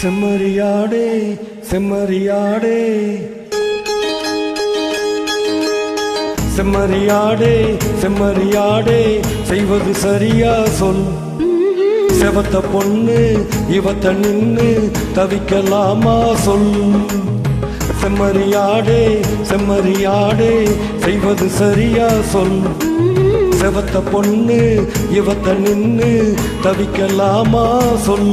செம்மறியாடே செம்மறியாடே செம்மறியாடே செம்மறியாடே செய்வது சரியா சொல். செவத்த பொண்ணு இவத்த நின்னு தவிக்கலாமா சொல். செம்மறியாடே செம்மறியாடே செய்வது சரியா சொல். செவத்த பொண்ணு இவத்த நின்னு தவிக்கலாமா சொல்.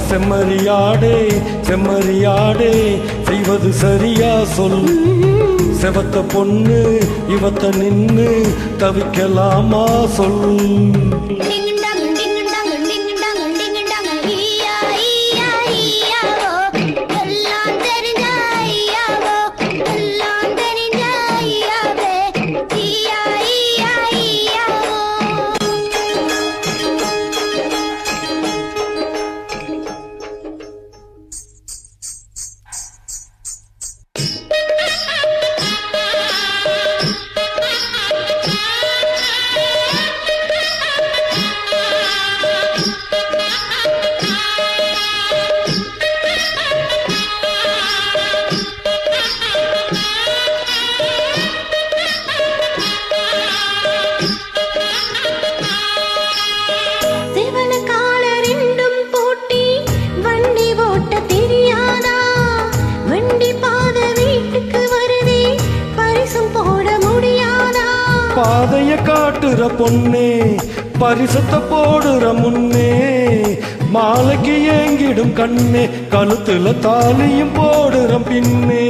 செம்மறியாடே செம்மறியாடே செய்வது சரியா சொல். செவத்த பொண்ணு இவத்த நின்னு தவிக்கலாமா சொல். பாதைய காட்டுற பொண்ணே பரிசத்த போடுற முன்னே மாலைக்கு ஏங்கிடும் கண்ணே கழுத்துல தாலியும் போடுற பின்னே.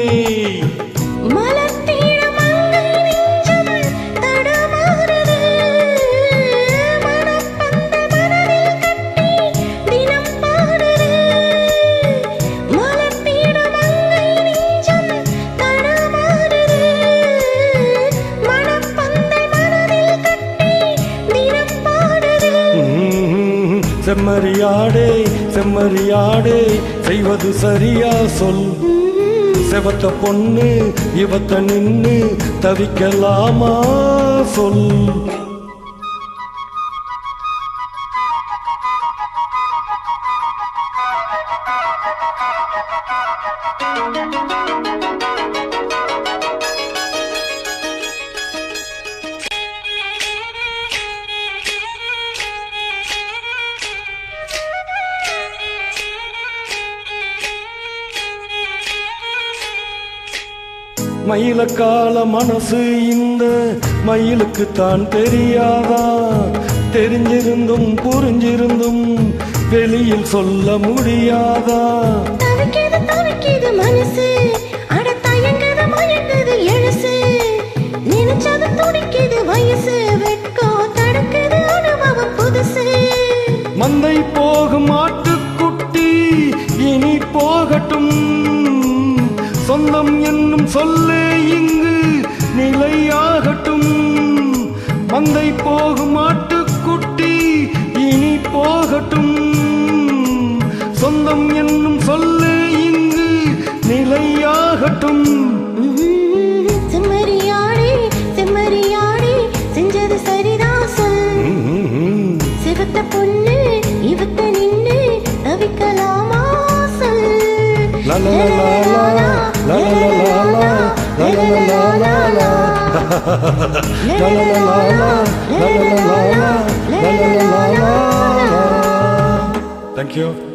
செம்மறியாடே செம்மறியாடே செய்வது சரியா சொல். செவத்த பொண்ணு இவத்த நின்னு தவிக்கலாமா சொல். மயிலக்கால மனசு இந்த மயிலுக்கு தான் தெரியாதா? தெரிஞ்சிருந்தும் புரிஞ்சிருந்தும் வெளியில் சொல்ல முடியாதா? மனசு அட தயங்குது மயங்குது எழுசு நினைச்சது துடிக்குது வயசு வெட்கோ தடுக்குது அனுபவம் புதுசு. மந்தை போகும் ஆட்டுக்குட்டி இனி போகட்டும் சொந்தம் என்னும் சொல்லே இங்கு நிலையாகட்டும். மந்தை போகும் ஆட்டுக்குட்டி இனி போகட்டும் சொந்தம் என்னும் சொல்லே இங்கு நிலையாகட்டும். செம்மறியாடே செம்மறியாடே செஞ்சது சரிதான் சொல். சிவத்த பொண்ணு இவத்த நின்னு தவிக்கலாமா சொல். La la la la la la la la la la la la la la la la la la. Thank you.